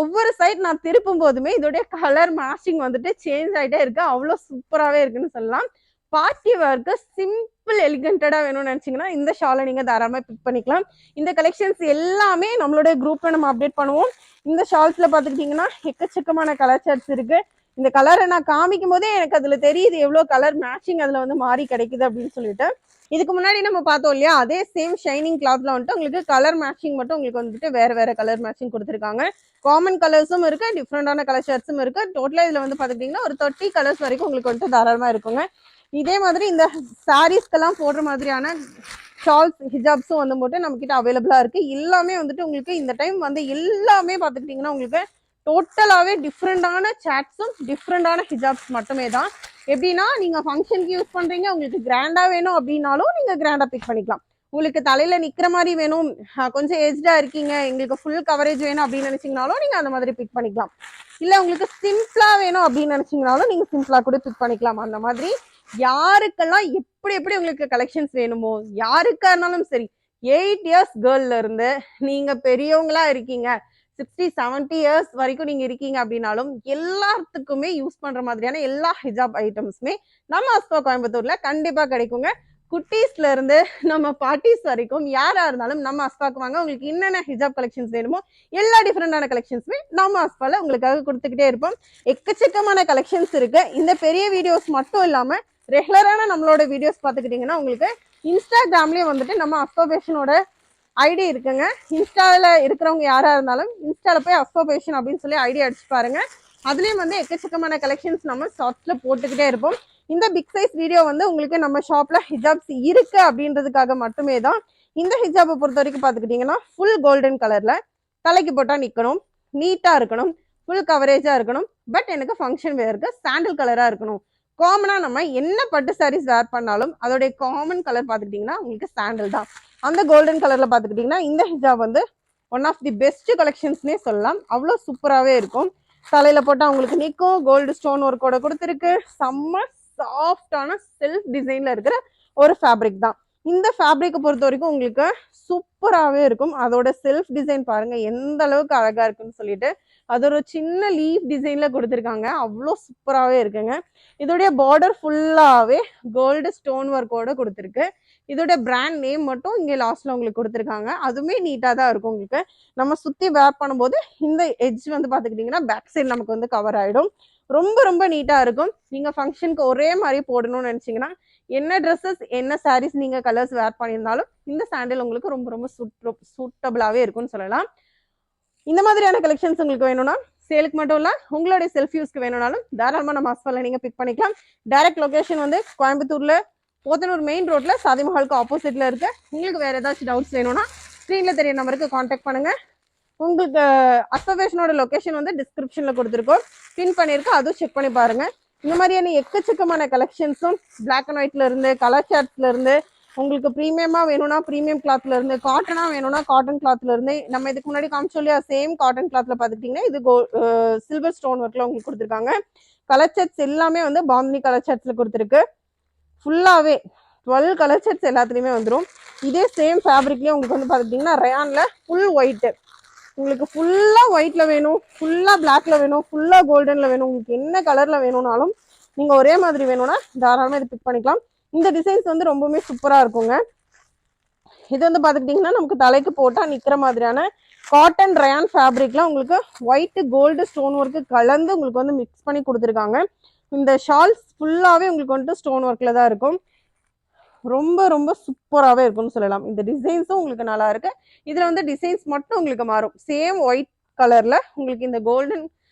[SPEAKER 1] ஒவ்வொரு சைட் நான் திருப்பும் போதுமே இதோடைய கலர் மேட்சிங் வந்துட்டு சேஞ்ச் ஆகிட்டே இருக்கு. அவ்வளோ சூப்பராகவே இருக்குன்னு சொல்லலாம். பார்ட்டி வேர்க்கு சிம்பிள் எலிகண்டடா வேணும்னு நினைச்சீங்கன்னா இந்த ஷாலை நீங்க தாராளமா பிக் பண்ணிக்கலாம். இந்த கலெக்ஷன்ஸ் எல்லாமே நம்மளோட குரூப்ல நம்ம அப்டேட் பண்ணுவோம். இந்த ஷால்ஸ்ல பாத்துக்கிட்டீங்கன்னா எக்கச்சக்கமான கலர் ஷர்ட்ஸ் இருக்கு. இந்த கலரை நான் காமிக்கும் போதே எனக்கு அதுல தெரியுது எவ்வளவு கலர் மேட்சிங் அதுல வந்து மாறி கிடைக்குது அப்படின்னு சொல்லிட்டு. இதுக்கு முன்னாடி நம்ம பார்த்தோம் இல்லையா, அதே சேம் ஷைனிங் கிளாத்ல வந்துட்டு உங்களுக்கு கலர் மேட்சிங் மட்டும் உங்களுக்கு வந்துட்டு வேற வேற கலர் மேட்சிங் கொடுத்துருக்காங்க. காமன் கலர்ஸும் இருக்கு, டிஃப்ரெண்டான கலர் ஷர்ட்ஸும் இருக்கு. டோட்டலா இதுல வந்து பாத்துக்கிட்டீங்கன்னா ஒரு 30 கலர்ஸ் வரைக்கும் உங்களுக்கு வந்துட்டு தாராளமா இருக்குங்க. இதே மாதிரி இந்த சாரீஸ்க்கெல்லாம் போடுற மாதிரியான ஷால்ஸ் ஹிஜாப்ஸும் வந்து போட்டு நம்ம கிட்ட அவைலபிளா இருக்கு. எல்லாமே வந்துட்டு உங்களுக்கு இந்த டைம் வந்து எல்லாமே பாத்துக்கிட்டீங்கன்னா உங்களுக்கு டோட்டலாவே டிஃப்ரெண்டான சாட்ஸும் டிஃப்ரெண்டான ஹிஜாப்ஸ் மட்டுமே தான். எப்படின்னா நீங்க ஃபங்க்ஷனுக்கு யூஸ் பண்றீங்க, உங்களுக்கு கிராண்டா வேணும் அப்படின்னாலும் நீங்க கிராண்டா பிக் பண்ணிக்கலாம். உங்களுக்கு தலையில நிக்கிற மாதிரி வேணும், கொஞ்சம் ஏஜ்டா இருக்கீங்க, எங்களுக்கு ஃபுல் கவரேஜ் வேணும் அப்படின்னு நினைச்சீங்கனாலும் நீங்க அந்த மாதிரி பிக் பண்ணிக்கலாம். இல்ல உங்களுக்கு சிம்பிளா வேணும் அப்படின்னு நினைச்சீங்கனாலும் நீங்க சிம்பிளா கூட பிக் பண்ணிக்கலாம். அந்த மாதிரி யாருக்கெல்லாம் எப்படி எப்படி உங்களுக்கு கலெக்ஷன்ஸ் வேணுமோ, யாருக்கா இருந்தாலும் சரி, 8 இயர்ஸ் கேர்ள்ல இருந்து நீங்க பெரியவங்களா இருக்கீங்க, 60-70 இயர்ஸ் வரைக்கும் நீங்க இருக்கீங்க அப்படின்னாலும் எல்லாத்துக்குமே யூஸ் பண்ற மாதிரியான எல்லா ஹிஜாப் ஐட்டம்ஸுமே நம்ம அஸ்பா கோயம்புத்தூர்ல கண்டிப்பா கிடைக்குங்க. குட்டீஸ்ல இருந்து நம்ம பார்ட்டிஸ் வரைக்கும் யாரா இருந்தாலும் நம்ம அஸ்பாக்கு வாங்க. உங்களுக்கு என்னென்ன ஹிஜாப் கலெக்ஷன்ஸ் வேணுமோ எல்லா டிஃப்ரெண்டான கலெக்ஷன்ஸுமே நம்ம அஸ்பால உங்களுக்காக கொடுத்துக்கிட்டே இருப்போம். எக்கச்சக்கமான கலெக்ஷன்ஸ் இருக்கு. இந்த பெரிய வீடியோஸ் மட்டும் இல்லாம ரெகுலரான நம்மளோட வீடியோஸ் பார்த்துக்கிட்டீங்கன்னா உங்களுக்கு இன்ஸ்டாகிராம்லயே வந்துட்டு நம்ம அஸ்போபேஷனோட ஐடி இருக்குங்க. இன்ஸ்டால இருக்கிறவங்க யாரா இருந்தாலும் இன்ஸ்டால போய் அஸ்போபேஷன் அப்படின்னு சொல்லி ஐடி அடிச்சு பாருங்க. அதுலயும் வந்து எக்கச்சக்கமான கலெக்ஷன்ஸ் நம்ம ஷார்ட்ஸ்ல போட்டுக்கிட்டே இருப்போம். இந்த பிக் சைஸ் வீடியோ வந்து உங்களுக்கு நம்ம ஷாப்ல ஹிஜாப்ஸ் இருக்கு அப்படின்றதுக்காக மட்டுமே தான். இந்த ஹிஜாபை பொறுத்த வரைக்கும் பார்த்துக்கிட்டிங்கன்னா ஃபுல் கோல்டன் கலர்ல தலைக்கு போட்டா நிற்கணும், நீட்டா இருக்கணும், ஃபுல் கவரேஜா இருக்கணும். பட் எனக்கு ஃபங்க்ஷன் வேருக்கு சாண்டில் கலரா இருக்கணும். காமனா நம்ம என்ன பட்டு சாரீஸ் வேர் பண்ணாலும் அதோடைய காமன் கலர் பார்த்துக்கிட்டிங்கன்னா உங்களுக்கு சாண்டில் தான். அந்த கோல்டன் கலர்ல பார்த்துக்கிட்டிங்கன்னா இந்த ஹிஜாப் வந்து ஒன் ஆஃப் தி பெஸ்ட் கலெக்ஷன்ஸ்னே சொல்லலாம். அவ்வளோ சூப்பராகவே இருக்கும். தலையில போட்டால் உங்களுக்கு நிற்கும். கோல்டு ஸ்டோன் ஒர்க்கோட கொடுத்துருக்கு. செம்ம சாஃப்டான செல்ஃப் டிசைன்ல இருக்கிற ஒரு ஃபேப்ரிக் தான். இந்த ஃபேப்ரிக்கை பொறுத்த வரைக்கும் உங்களுக்கு சூப்பராகவே இருக்கும். அதோட செல்ஃப் டிசைன் பாருங்க எந்த அளவுக்கு அழகா இருக்குன்னு சொல்லிட்டு அது ஒரு சின்ன லீஃப் டிசைன்ல கொடுத்துருக்காங்க. அவ்வளோ சூப்பராகவே இருக்குங்க. இதோடைய பார்டர் ஃபுல்லாகவே கோல்டு ஸ்டோன் ஒர்க்கோட கொடுத்துருக்கு. இதோட பிராண்ட் நேம் மட்டும் இங்கே லாஸ்ட்ல உங்களுக்கு கொடுத்துருக்காங்க. அதுவுமே நீட்டாக தான் இருக்கும். உங்களுக்கு நம்ம சுற்றி வேர் பண்ணும்போது இந்த எட்ஜ் வந்து பார்த்துக்கிட்டிங்கன்னா பேக் சைடு நமக்கு வந்து கவர் ஆகிடும். ரொம்ப ரொம்ப நீட்டாக இருக்கும். நீங்கள் ஃபங்க்ஷனுக்கு ஒரே மாதிரி போடணும்னு நினச்சிங்கன்னா என்ன ட்ரெஸ்ஸஸ் என்ன சாரீஸ் நீங்கள் கலர்ஸ் வேர் பண்ணியிருந்தாலும் இந்த சாண்டில் உங்களுக்கு ரொம்ப ரொம்ப சூட்டபிளாகவே இருக்கும்னு சொல்லலாம். இந்த மாதிரியான கலெக்ஷன்ஸ் உங்களுக்கு வேணும்னா சேலுக்கு மட்டும் இல்லை உங்களுடைய செல்ஃப் யூஸ்க்கு வேணும்னாலும் தாராளமாக நம்ம அஸ்பாலில் நீங்கள் பிக் பண்ணிக்கலாம். டைரக்ட் லொகேஷன் வந்து கோயம்புத்தூரில் போத்தனூர் மெயின் ரோட்டில் சாதிமஹாலுக்கு ஆப்போசிட்டில் இருக்கு. உங்களுக்கு வேறு ஏதாச்சும் டவுட்ஸ் வேணும்னா ஸ்க்ரீனில் தெரிய நம்பருக்கு காண்டாக்ட் பண்ணுங்கள். உங்களுக்கு அஸ்பவேஷனோட லொகேஷன் வந்து டிஸ்கிரிப்ஷனில் கொடுத்துருக்கோம், பின் பண்ணியிருக்கோம், அதுவும் செக் பண்ணி பாருங்கள். இந்த மாதிரியான எக்கச்சக்கமான கலெக்ஷன்ஸும் பிளாக் அண்ட் ஒயிட்ல இருந்து கலர் சார்ட்ஸ்ல இருந்து உங்களுக்கு ப்ரீமியமா வேணும்னா ப்ரீமியம் கிளாத்ல இருந்து காட்டனா வேணும்னா காட்டன் கிளாத்ல இருந்து நம்ம இதுக்கு முன்னாடி காமிச்சோம் இல்லையா சேம் காட்டன் கிளாத்ல பார்த்துக்கிட்டிங்கன்னா இது சில்வர் ஸ்டோன் ஒர்க்ல உங்களுக்கு கொடுத்துருக்காங்க. கலர் சார்ட்ஸ் எல்லாமே வந்து பாந்தினி கலர் சார்ட்ஸ்ல கொடுத்துருக்கு. ஃபுல்லாகவே 12 கலர் சார்ட்ஸ் எல்லாத்துலேயுமே வந்துடும். இதே சேம் ஃபேப்ரிக்லேயே உங்களுக்கு வந்து பார்த்துக்கிட்டிங்கன்னா ரயான்ல ஃபுல் ஒயிட்டு உங்களுக்கு ஃபுல்லாக ஒயிட்ல வேணும், ஃபுல்லாக பிளாக்ல வேணும், ஃபுல்லாக கோல்டன்ல வேணும், உங்களுக்கு என்ன கலர்ல வேணும்னாலும் நீங்கள் ஒரே மாதிரி வேணும்னா தாராளமாக இது பிக் பண்ணிக்கலாம். இந்த டிசைன்ஸ் வந்து ரொம்பவுமே சூப்பராக இருக்குங்க. இது வந்து பார்த்துக்கிட்டிங்கன்னா நமக்கு தலைக்கு போட்டால் நிற்கிற மாதிரியான காட்டன் ரயான் ஃபேப்ரிக்ல உங்களுக்கு ஒயிட் கோல்டு ஸ்டோன் ஒர்க்கு கலந்து உங்களுக்கு வந்து மிக்ஸ் பண்ணி கொடுத்துருக்காங்க. இந்த ஷால்ஸ் ஃபுல்லாகவே உங்களுக்கு வந்துட்டு ஸ்டோன் ஒர்க்கில் தான் இருக்கும். ரொம்ப ரொம்ப சூப்பராகவே இருக்கும்னு சொல்லலாம். இந்த டிசைன்ஸும் உங்களுக்கு நல்லா இருக்கு. இதில் வந்து டிசைன்ஸ் மட்டும் உங்களுக்கு மாறும். சேம் ஒயிட் கலரில் உங்களுக்கு இந்த கோல்டன்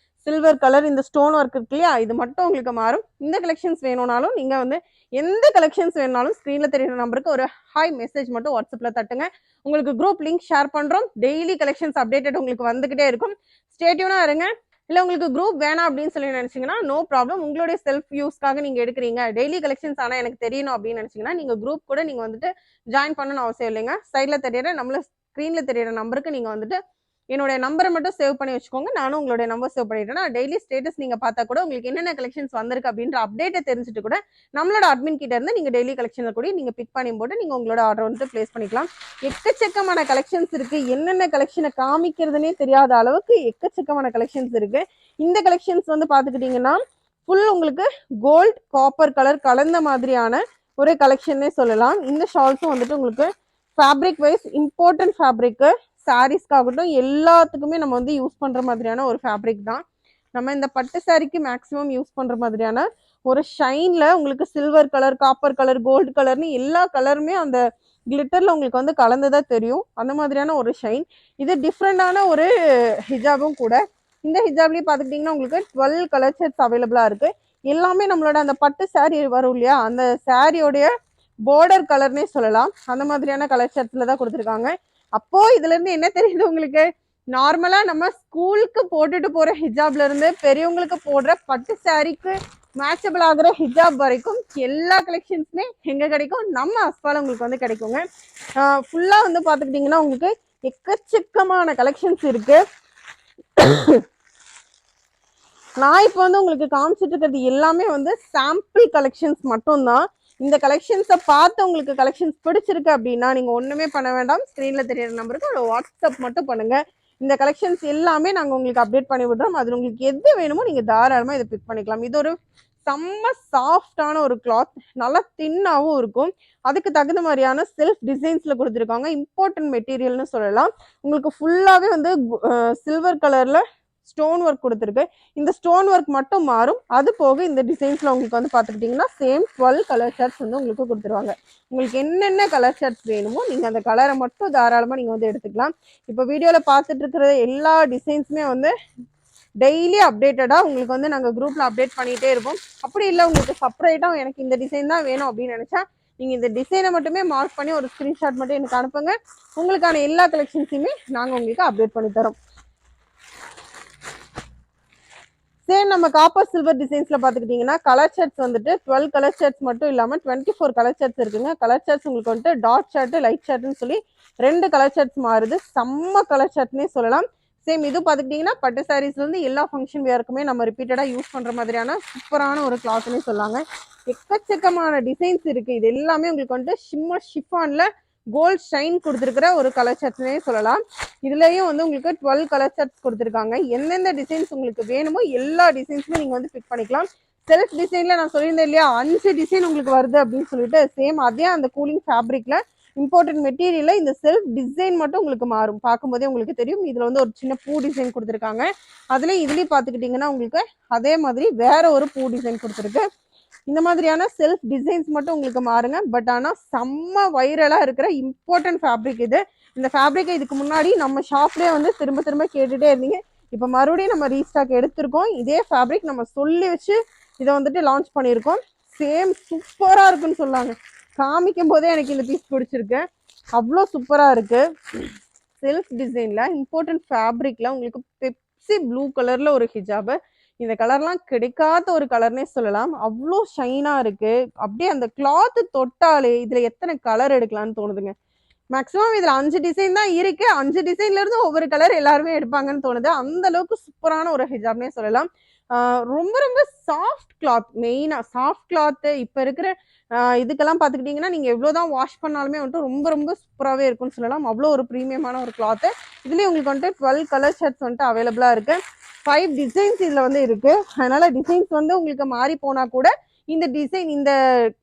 [SPEAKER 1] சில்வர் கலர் இந்த ஸ்டோன் ஒர்க் இருக்கு இல்லையா, இது மட்டும் உங்களுக்கு மாறும். இந்த கலெக்ஷன்ஸ் வேணும்னாலும் நீங்கள் வந்து எந்த கலெக்ஷன்ஸ் வேணும்னாலும் ஸ்க்ரீனில் தெரியுற நம்பருக்கு ஒரு ஹாய் மெசேஜ் மட்டும் வாட்ஸ்அப்பில் தட்டுங்க. உங்களுக்கு குரூப் லிங்க் ஷேர் பண்ணுறோம். டெய்லி கலெக்ஷன்ஸ் அப்டேட்டட் உங்களுக்கு வந்துகிட்டே இருக்கும். ஸ்டேட்யூனாக இருங்க. இல்லை உங்களுக்கு குரூப் வேணாம் அப்படின்னு சொல்லி நினைச்சீங்கன்னா நோ ப்ராப்ளம். உங்களுடைய செல்ஃப் யூஸ்க்காக நீங்க எடுக்கிறீங்க, டெய்லி கலெக்ஷன்ஸ் ஆனால் எனக்கு தெரியணும் அப்படின்னு நினைச்சீங்கன்னா நீங்க குரூப் கூட நீங்க வந்துட்டு ஜாயின் பண்ணணும் அவசியம் இல்லைங்க. சைட்ல தெரியற நம்மள ஸ்க்ரீன்ல தெரியற நம்பருக்கு நீங்க வந்துட்டு என்னோட நம்பரை மட்டும் சேவ் பண்ணி வச்சுக்கோங்க. நானும் உங்களுடைய நம்பர் சேவ் பண்ணிட்டேன்னா டெய்லி ஸ்டேட்டஸ் நீங்க பார்த்தா கூட உங்களுக்கு என்னென்ன கலெக்ஷன்ஸ் வந்திருக்கு அப்படின்ற அப்டேட்டை தெரிஞ்சுட்டு கூட நம்மளோட அட்மின் கிட்ட இருந்து நீங்க டெய்லி கலெக்ஷன்ல கூட நீங்க பிக் பண்ணி போட்டு நீங்க உங்களோட ஆர்டர் வந்து பிளேஸ் பண்ணிக்கலாம். எக்கச்சக்கமான கலெக்ஷன்ஸ் இருக்கு. என்னென்ன கலெக்ஷனை காமிக்கிறதுனே தெரியாத அளவுக்கு எக்கச்சக்கமான கலெக்ஷன்ஸ் இருக்கு. இந்த கலெக்ஷன்ஸ் வந்து பாத்துக்கிட்டீங்கன்னா ஃபுல் உங்களுக்கு கோல்ட் காப்பர் கலர் கலந்த மாதிரியான ஒரு கலெக்ஷன்னே சொல்லலாம். இந்த ஷால்ஸும் வந்துட்டு உங்களுக்கு ஃபேப்ரிக் வைஸ் இம்பார்ட்டன்ட் ஃபேப்ரிக்கு சாரீஸ்க்காகட்டும் எல்லாத்துக்குமே நம்ம வந்து யூஸ் பண்ற மாதிரியான ஒரு ஃபேப்ரிக் தான். நம்ம இந்த பட்டு சாரிக்கு மேக்ஸிமம் யூஸ் பண்ற மாதிரியான ஒரு ஷைன்ல உங்களுக்கு silver colour copper colour gold கலர்னு எல்லா கலருமே அந்த கிளிட்டர்ல உங்களுக்கு வந்து கலந்துதா தெரியும். அந்த மாதிரியான ஒரு ஷைன். இது டிஃப்ரெண்டான ஒரு ஹிஜாபும் கூட. இந்த ஹிஜாப்லயே பாத்துக்கிட்டீங்கன்னா உங்களுக்கு 12 கலர் செட்ஸ் அவைலபிளா இருக்கு. எல்லாமே நம்மளோட அந்த பட்டு சாரி வரும் இல்லையா, அந்த சாரியோடைய பார்டர் கலர்னே சொல்லலாம். அந்த மாதிரியான கலர் செட்ஸ்ல தான் கொடுத்துருக்காங்க. அப்போ இதுல இருந்து என்ன தெரியுது உங்களுக்கு, நார்மலா நம்ம ஸ்கூலுக்கு போட்டுட்டு போற ஹிஜாப்ல இருந்து பெரியவங்களுக்கு போடுற பட்டு சாரிக்கு மேட்சபிள் ஆகுற ஹிஜாப் வரைக்கும் எல்லா கலெக்ஷன்ஸுமே எங்க கிடைக்கும், நம்ம அஸ்பால உங்களுக்கு வந்து கிடைக்குங்க. ஃபுல்லா வந்து பாத்துக்கிட்டீங்கன்னா உங்களுக்கு எக்கச்சக்கமான கலெக்ஷன்ஸ் இருக்கு. நான் இப்போ வந்து உங்களுக்கு காமிச்சிட்டு இருக்கிறது எல்லாமே வந்து சாம்பிள் கலெக்ஷன்ஸ் மட்டும்தான். இந்த கலெக்ஷன்ஸை பார்த்து உங்களுக்கு கலெக்ஷன்ஸ் பிடிச்சிருக்கு அப்படின்னா நீங்க ஒண்ணுமே பண்ண வேண்டாம், ஸ்க்ரீன்ல தெரியுற நம்பருக்கு ஒரு வாட்ஸ்அப் மட்டும் பண்ணுங்க. இந்த கலெக்ஷன்ஸ் எல்லாமே நாங்கள் உங்களுக்கு அப்டேட் பண்ணி விடுறோம். அது உங்களுக்கு எது வேணுமோ நீங்க தாராளமாக இதை பிக் பண்ணிக்கலாம். இது ஒரு செம்ம சாஃப்டான ஒரு கிளாத், நல்லா தின்னாகவும் இருக்கும். அதுக்கு தகுந்த மாதிரியான செல்ஃப் டிசைன்ஸ்ல கொடுத்துருக்காங்க. இம்பார்ட்டன்ட் மெட்டீரியல்னு சொல்லலாம். உங்களுக்கு ஃபுல்லாவே வந்து சில்வர் கலர்ல ஸ்டோன் ஒர்க் கொடுத்துருக்கு. இந்த ஸ்டோன் ஒர்க் மட்டும் மாறும். அது போக இந்த டிசைன்ஸ்ல உங்களுக்கு வந்து பார்த்துக்கிட்டிங்கன்னா சேம் 12 கலர் ஷர்ட்ஸ் வந்து உங்களுக்கு கொடுத்துருவாங்க. உங்களுக்கு என்னென்ன கலர் ஷர்ட்ஸ் வேணுமோ நீங்கள் அந்த கலரை மட்டும் தாராளமாக நீங்கள் வந்து எடுத்துக்கலாம். இப்போ வீடியோவில் பார்த்துட்டு இருக்கிற எல்லா டிசைன்ஸுமே வந்து டெய்லி அப்டேட்டடாக உங்களுக்கு வந்து நாங்கள் குரூப்பில் அப்டேட் பண்ணிகிட்டே இருப்போம். அப்படி இல்லை உங்களுக்கு செப்பரேட்டாக எனக்கு இந்த டிசைன் தான் வேணும் அப்படின்னு நினச்சா நீங்கள் இந்த டிசைனை மட்டுமே மார்க் பண்ணி ஒரு ஸ்க்ரீன்ஷாட் மட்டும் எனக்கு அனுப்புங்க. உங்களுக்கான எல்லா கலெக்ஷன்ஸையுமே நாங்கள் உங்களுக்கு அப்டேட் பண்ணி தரோம். சேம் நம்ம காப்பர் சில்வர் டிசைன்ஸ்ல பாத்துக்கிட்டீங்கன்னா கலர் ஷர்ட்ஸ் வந்துட்டு 12 கலர் ஷர்ட்ஸ் மட்டும் இல்லாம 24 கலர் ஷர்ட்ஸ் இருக்குங்க. கலர் ஷர்ட்ஸ் உங்களுக்கு வந்துட்டு டார்க் ஷர்ட் லைட் ஷர்ட்னு சொல்லி 2 கலர் ஷர்ட்ஸ் மாறுது. செம்ம கலர் ஷர்ட்னே சொல்லலாம். சேம் இது பாத்துக்கிட்டீங்கன்னா பட்டு சாரீஸ்ல இருந்து எல்லா ஃபங்க்ஷன் வேருக்குமே நம்ம ரிப்பீட்டடா யூஸ் பண்ற மாதிரியான சூப்பரான ஒரு கிளாத்னே சொல்லாங்க. எக்கச்சக்கமான டிசைன்ஸ் இருக்கு. இது எல்லாமே உங்களுக்கு வந்துட்டு ஷிம்மர் ஷிஃபான்ல கோல்ட் ஷைன் கொடுத்துருக்கிற ஒரு கலர் ஷர்ட்ஸ்னே சொல்லலாம். இதுலயும் வந்து உங்களுக்கு 12 கலர் ஷர்ட்ஸ் கொடுத்துருக்காங்க. எந்தெந்த டிசைன்ஸ் உங்களுக்கு வேணுமோ எல்லா டிசைன்ஸுமே நீங்க வந்து பிக் பண்ணிக்கலாம். செல்ஃப் டிசைன்ல நான் சொல்லியிருந்தேன் இல்லையா 5 டிசைன் உங்களுக்கு வருது அப்படின்னு சொல்லிட்டு, சேம் அதே அந்த கூலிங் ஃபேப்ரிக்ல இம்பார்ட்டன்ட் மெட்டீரியல்ல இந்த செல்ஃப் டிசைன் மட்டும் உங்களுக்கு மாறும். பார்க்கும்போதே உங்களுக்கு தெரியும். இதுல வந்து ஒரு சின்ன பூ டிசைன் கொடுத்துருக்காங்க. இதுலயும் பாத்துக்கிட்டீங்கன்னா உங்களுக்கு அதே மாதிரி வேற ஒரு பூ டிசைன் கொடுத்துருக்கு. இந்த மாதிரியான செல்ஃப் டிசைன்ஸ் மட்டும் உங்களுக்கு மாறுங்க. பட் ஆனால் செம்ம வைரலா இருக்கிற இம்பார்ட்டன்ட் ஃபேப்ரிக் இது. இந்த ஃபேப்ரிக்கை இதுக்கு முன்னாடி நம்ம ஷாப்லேயே வந்து திரும்ப திரும்ப கேட்டுட்டே இருந்தீங்க. இப்போ மறுபடியும் நம்ம ரீஸ்டாக் எடுத்திருக்கோம். இதே ஃபேப்ரிக் நம்ம சொல்லி வச்சு இதை வந்துட்டு லான்ச் பண்ணியிருக்கோம். சேம் சூப்பராக இருக்குன்னு சொல்லாங்க. காமிக்கும் போதே எனக்கு இந்த பீஸ் பிடிச்சிருக்கு. அவ்வளோ சூப்பராக இருக்கு. செல்ஃப் டிசைன்ல இம்பார்ட்டன்ட் ஃபேப்ரிக்ல உங்களுக்கு பெப்சி ப்ளூ கலர்ல ஒரு ஹிஜாபு. இந்த கலர்லாம் கிடைக்காத ஒரு கலர்னே சொல்லலாம். அவ்வளோ ஷைனா இருக்கு. அப்படியே அந்த கிளாத் தொட்டாலே இதுல எத்தனை கலர் எடுக்கலாம்னு தோணுதுங்க. மேக்ஸிமம் இதுல 5 டிசைன் தான் இருக்கு. 5 டிசைன்ல இருந்து ஒவ்வொரு கலர் எல்லாருமே எடுப்பாங்கன்னு தோணுது. அந்த அளவுக்கு சூப்பரான ஒரு ஹிஜாப்னே சொல்லலாம். ரொம்ப ரொம்ப சாஃப்ட் கிளாத், மெயினா சாஃப்ட் கிளாத். இப்ப இருக்கிற இதுக்கெல்லாம் பாத்துக்கிட்டீங்கன்னா நீங்க எவ்வளவுதான் வாஷ் பண்ணாலுமே வந்துட்டு ரொம்ப ரொம்ப சூப்பராகவே இருக்கும்னு சொல்லலாம். அவ்வளோ ஒரு ப்ரீமியமான ஒரு கிளாத். இதுலயும் உங்களுக்கு வந்துட்டு 12 கலர் ஷர்ட்ஸ் வந்துட்டு அவைலபிளா இருக்கு. 5 டிசைன்ஸ் இதுல வந்து இருக்கு. அதனால டிசைன்ஸ் வந்து உங்களுக்கு மாறி போனா கூட இந்த டிசைன் இந்த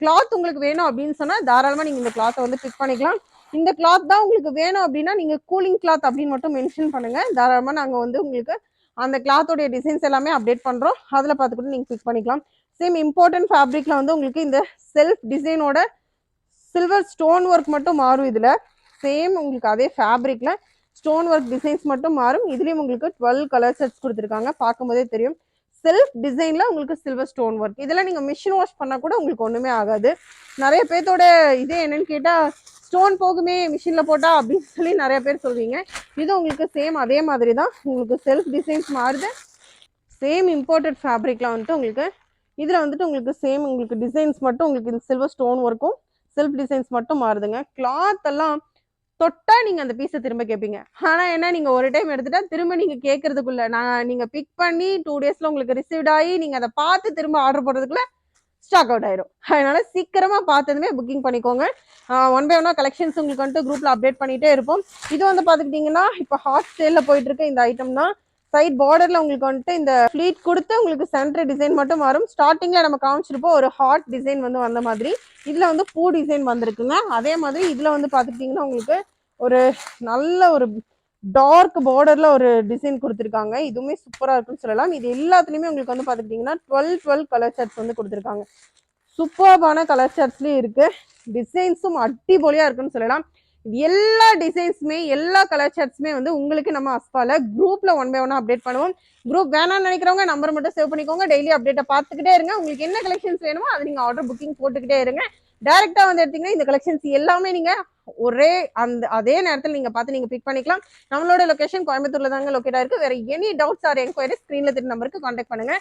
[SPEAKER 1] கிளாத் உங்களுக்கு வேணும் அப்படின்னு சொன்னா தாராளமா நீங்க இந்த கிளாத்தை வந்து பிக் பண்ணிக்கலாம். இந்த கிளாத் தான் உங்களுக்கு வேணும் அப்படின்னா நீங்க கூலிங் கிளாத் அப்படின்னு மட்டும் மென்ஷன் பண்ணுங்க. தாராளமா நாங்க வந்து உங்களுக்கு அந்த கிளாத்தோடைய டிசைன்ஸ் எல்லாமே அப்டேட் பண்றோம். அதுல பார்த்துக்கிட்டு நீங்க பிக் பண்ணிக்கலாம். சேம் இம்பார்ட்டன்ட் ஃபேப்ரிக்ல வந்து உங்களுக்கு இந்த செல்ஃப் டிசைனோட சில்வர் ஸ்டோன் ஒர்க் மட்டும் மாறும். இதுல சேம் உங்களுக்கு அதே ஃபேப்ரிக்ல ஸ்டோன் ஒர்க் டிசைன்ஸ் மட்டும் மாறும். இதுலயும் உங்களுக்கு 12 கலர் செட்ஸ் கொடுத்துருக்காங்க. பார்க்கும்போதே தெரியும். செல்ஃப் டிசைன்ல உங்களுக்கு சில்வர் ஸ்டோன் ஒர்க். இதெல்லாம் நீங்க மிஷின் வாஷ் பண்ணா கூட உங்களுக்கு ஒண்ணுமே ஆகாது. நிறைய பேர்த்தோட இதே என்னன்னு கேட்டா ஸ்டோன் போகுமே மிஷின்ல போட்டா அப்படின்னு சொல்லி நிறைய பேர் சொல்றீங்க. இது உங்களுக்கு சேம் அதே மாதிரி தான். உங்களுக்கு செல்ஃப் டிசைன்ஸ் மாறுது. சேம் இம்போர்ட்டட் ஃபேப்ரிக்ல வந்துட்டு உங்களுக்கு இதுல வந்துட்டு உங்களுக்கு சேம் உங்களுக்கு டிசைன்ஸ் மட்டும் உங்களுக்கு இந்த சில்வர் ஸ்டோன் ஒர்க்கும் செல்ஃப் டிசைன்ஸ் மட்டும் மாறுதுங்க. கிளாத் எல்லாம் தொட்டா நீங்க அந்த பீஸை திரும்ப கேட்பீங்க. ஆனா என்ன நீங்க ஒரு டைம் எடுத்துட்டா திரும்ப நீங்க கேட்கறதுக்குள்ள நீங்க பிக் பண்ணி 2 டேஸ்ல உங்களுக்கு ரிசீவ்ட் ஆகி நீங்க அதை பார்த்து திரும்ப ஆர்டர் போடுறதுக்குள்ள ஸ்டாக் அவுட் ஆயிரும். அதனால சீக்கிரமா பார்த்ததுமே புக்கிங் பண்ணிக்கோங்க. ஒன் பை ஒன்னா கலெக்ஷன்ஸ் உங்களுக்கு வந்துட்டு குரூப்ல அப்டேட் பண்ணிட்டே இருப்போம். இது வந்து பாத்துக்கிட்டீங்கன்னா இப்போ ஹாட் சேல்ல போயிட்டு இருக்க இந்த ஐட்டம் தான். சைட் பார்டர்ல உங்களுக்கு வந்துட்டு இந்த ஃபிளீட் கொடுத்து உங்களுக்கு சென்டர் டிசைன் மட்டும் வரும். ஸ்டார்டிங்ல நம்ம காமிச்சிருப்போம் ஒரு ஹாட் டிசைன் வந்து வந்த மாதிரி. இதுல வந்து பூ டிசைன் வந்திருக்குங்க. அதே மாதிரி இதுல வந்து பாத்துக்கிட்டீங்கன்னா உங்களுக்கு ஒரு நல்ல ஒரு டார்க் பார்டர்ல ஒரு டிசைன் கொடுத்துருக்காங்க. இதுவுமே சூப்பரா இருக்குன்னு சொல்லலாம். இது எல்லாத்துலயுமே உங்களுக்கு வந்து பாத்துக்கிட்டீங்கன்னா 12 கலர் ஷர்ட்ஸ் வந்து கொடுத்துருக்காங்க. சூப்பர்பான கலர் ஷர்ட்ஸ்லயும் இருக்கு. டிசைன்ஸும் அடிபொலியா இருக்குன்னு சொல்லலாம். எல்லா டிசைன்ஸுமே எல்லா கலர் ஷர்ட்ஸுமே வந்து உங்களுக்கு நம்ம அஸ்பால குரூப்ல ஒன் பை ஒன்னா அப்டேட் பண்ணுவோம். குரூப் வேணாம்னு நினைக்கிறவங்க நம்பர் மட்டும் சேவ் பண்ணிக்கோங்க. டெய்லி அப்டேட்டை பார்த்துக்கிட்டே இருங்க. உங்களுக்கு என்ன கலெக்ஷன்ஸ் வேணுமோ அதை நீங்க ஆர்டர் புக்கிங் போட்டுக்கிட்டே இருங்க. டைரக்டா வந்து எடுத்தீங்கன்னா இந்த கலெக்ஷன்ஸ் எல்லாமே நீங்க ஒரே அதே நேரத்தில் நீங்க பார்த்து நீங்க பிக் பண்ணிக்கலாம். நம்மளோட லொகேஷன் கோயம்புத்தூர்ல தாங்க லொகேட் ஆயிருக்கு. வேற எனி டவுட்ஸ் ஆர் என்கொயரி ஸ்கிரீன்ல தெரியும் நம்பருக்கு கான்டாக்ட் பண்ணுங்க.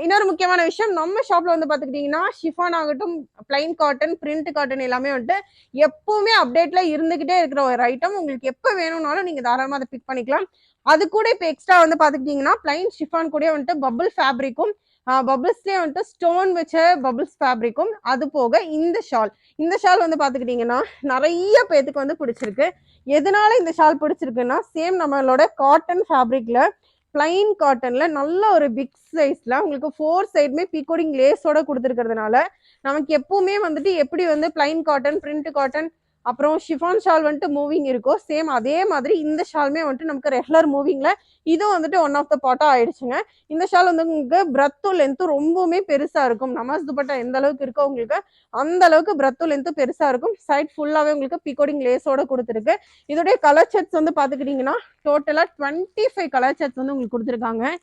[SPEAKER 1] இன்னொரு முக்கியமான விஷயம், நம்ம ஷாப்ல வந்து பாத்துக்கிட்டீங்கன்னா ஷிஃபான் ஆகட்டும், பிளைன் காட்டன், பிரிண்ட் காட்டன் எல்லாமே வந்துட்டு எப்பவுமே அப்டேட்ல இருந்துகிட்டே இருக்கிற ஒரு ஐட்டம். உங்களுக்கு எப்ப வேணும்னாலும் நீங்க தாராளமா அதை பிக் பண்ணிக்கலாம். அது கூட இப்ப எக்ஸ்ட்ரா வந்து பாத்துக்கிட்டீங்கன்னா பிளைன் ஷிஃபான் கூட வந்துட்டு பபிள் ஃபேப்ரிக்கும் பபிள்ஸ்லயே வந்துட்டு ஸ்டோன் வச்ச பபிள்ஸ் ஃபேப்ரிக்கும், அது போக இந்த ஷால் வந்து பாத்துக்கிட்டீங்கன்னா நிறைய பேத்துக்கு வந்து பிடிச்சிருக்கு. எதனால இந்த ஷால் பிடிச்சிருக்குன்னா சேம் நம்மளோட காட்டன் ஃபேப்ரிக்ல பிளைன் காட்டன்ல நல்ல ஒரு பிக் சைஸ்ல உங்களுக்கு 4 சைடுமே பீகோடிங் லேஸோட கொடுத்துருக்கிறதுனால நமக்கு எப்பவுமே வந்துட்டு எப்படி வந்து பிளைன் காட்டன், பிரிண்ட் காட்டன், அப்புறம் ஷிஃபான் ஷால் வந்துட்டு மூவிங் இருக்கும், சேம் அதே மாதிரி இந்த ஷாலுமே வந்துட்டு நமக்கு ரெகுலர் மூவிங்ல இதுவும் வந்துட்டு ஒன் ஆஃப் த பார்ட்டா ஆயிடுச்சுங்க. இந்த ஷால் வந்து உங்களுக்கு பிரத்தும் லென்த்தும் ரொம்பவுமே பெருசா இருக்கும். நமாஸ் துப்பட்டா எந்த அளவுக்கு இருக்கோ உங்களுக்கு அந்த அளவுக்கு பிரத்தும் லென்த்தும் பெருசா இருக்கும். சைட் ஃபுல்லாவே உங்களுக்கு பீகோடிங் லேஸோட கொடுத்துருக்கு. இதோடைய கலர் செட்ஸ் வந்து பாத்துக்கிட்டீங்கன்னா டோட்டலா 25 கலர் செட்ஸ் வந்து உங்களுக்கு கொடுத்துருக்காங்க.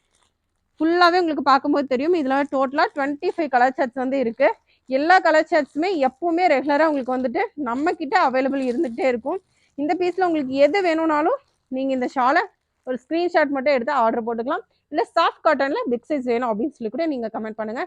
[SPEAKER 1] ஃபுல்லாவே உங்களுக்கு பார்க்கும்போது தெரியும். இதுல டோட்டலா 25 கலர் செட்ஸ் வந்து இருக்கு. எல்லா கலர் சார்ட்ஸுமே எப்பவுமே ரெகுலரா உங்களுக்கு வந்துட்டு நம்ம கிட்ட அவைலபிள் இருந்துகிட்டே இருக்கும். இந்த பீஸ்ல உங்களுக்கு எது வேணும்னாலும் நீங்க இந்த ஷாலை ஒரு ஸ்கிரீன்ஷாட் மட்டும் எடுத்து ஆர்டர் போட்டுக்கலாம். இல்ல சாஃப்ட் காட்டன்ல பிக் சைஸ் வேணும் அப்படின்னு சொல்லி கூட நீங்க கமெண்ட் பண்ணுங்க.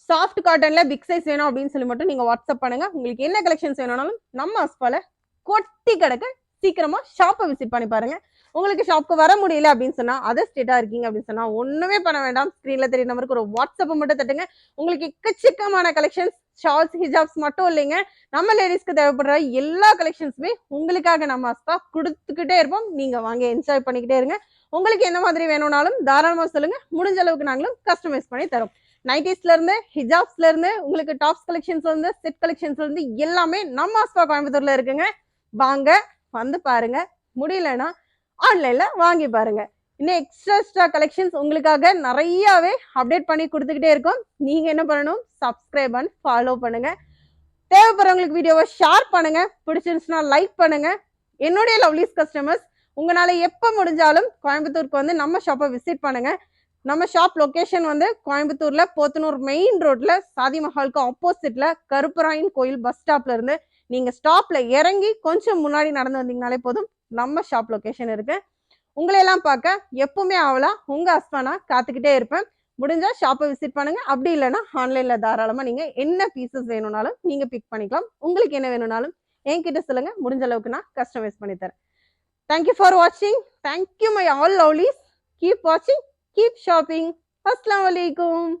[SPEAKER 1] சாஃப்ட் காட்டன்ல பிக் சைஸ் வேணும் அப்படின்னு சொல்லி மட்டும் நீங்க வாட்ஸ்அப் பண்ணுங்க. உங்களுக்கு என்ன கலெக்ஷன்ஸ் வேணும்னாலும் நம்ம அஸ்பால கொட்டி கிடக்க சீக்கிரமா ஷாப்பை விசிட் பண்ணி பாருங்க. உங்களுக்கு ஷாப்க்கு வர முடியல அப்படின்னு சொன்னா அதர் ஸ்டேட்டா இருக்கீங்க அப்படின்னு சொன்னா ஒண்ணுமே பண்ண வேண்டாம். ஸ்கிரீன்ல தெரிய நம்பருக்கு ஒரு வாட்ஸ்அப் மட்டும் தட்டுங்க. உங்களுக்கு எக்கச்சக்கமான கலெக்ஷன்ஸ் ஷார்ட்ஸ் ஹிஜாப்ஸ் மட்டும் இல்லைங்க, நம்ம லேடிஸ்க்கு தேவைப்படுற எல்லா கலெக்ஷன்ஸுமே உங்களுக்காக நம்ம அஸ்பா கொடுத்துக்கிட்டே இருப்போம். நீங்க வாங்க என்ஜாய் பண்ணிக்கிட்டே இருங்க. உங்களுக்கு என்ன மாதிரி வேணும்னாலும் தாராளமா சொல்லுங்க. முடிஞ்ச அளவுக்கு நாங்களும் கஸ்டமைஸ் பண்ணி தரோம். நைட்டிஸ்ல இருந்து ஹிஜாப்ஸ்ல இருந்து உங்களுக்கு டாப்ஸ் கலெக்ஷன்ஸ்ல இருந்து செட் கலெக்ஷன்ஸ்ல இருந்து எல்லாமே நம்ம அஸ்பா கோயம்புத்தூர்ல இருக்குங்க. வாங்க வந்து பாருங்க. முடியலன்னா ஆன்லைன்ல வாங்கி பாருங்க. இன்னும் எக்ஸ்ட்ரா கலெக்ஷன்ஸ் உங்களுக்காக நிறையவே அப்டேட் பண்ணி கொடுத்துக்கிட்டே இருக்கும். நீங்க என்ன பண்ணணும், சப்ஸ்கிரைப் அண்ட் ஃபாலோ பண்ணுங்க. தேவைப்படுறவங்களுக்கு வீடியோவை ஷேர் பண்ணுங்க. பிடிச்சிருந்துச்சுன்னா லைக் பண்ணுங்க. என்னுடைய லவ்லிஸ் கஸ்டமர்ஸ் உங்களால எப்ப முடிஞ்சாலும் கோயம்புத்தூருக்கு வந்து நம்ம ஷாப்பை விசிட் பண்ணுங்க. நம்ம ஷாப் லொகேஷன் வந்து கோயம்புத்தூர்ல போத்தனூர் மெயின் ரோட்ல சாதி மஹாலுக்கு ஆப்போசிட்ல கருப்பராயன் கோயில் பஸ் ஸ்டாப்ல இருந்து நீங்க ஸ்டாப்ல இறங்கி கொஞ்சம் முன்னாடி நடந்து வந்தீங்கனாலே போதும், நம்ம ஷாப் லொகேஷன் இருக்கு. உங்களையெல்லாம் பார்க்க எப்பவுமே ஆவலா உங்க அஸ்பானா காத்துக்கிட்டே இருப்பேன். முடிஞ்சா ஷாப்பை விசிட் பண்ணுங்க. அப்படி இல்லைன்னா ஆன்லைன்ல தாராளமா நீங்க என்ன பீசஸ் வேணும்னாலும் நீங்க பிக் பண்ணிக்கலாம். உங்களுக்கு என்ன வேணும்னாலும் என்கிட்ட சொல்லுங்க. முடிஞ்ச அளவுக்கு நான் கஸ்டமைஸ் பண்ணி தரேன். தேங்க்யூ ஃபார் வாட்சிங். Thank you my all lovelies. Keep வாட்சிங், கீப் ஷாப்பிங். அஸ்ஸலாமு அலைக்கும்.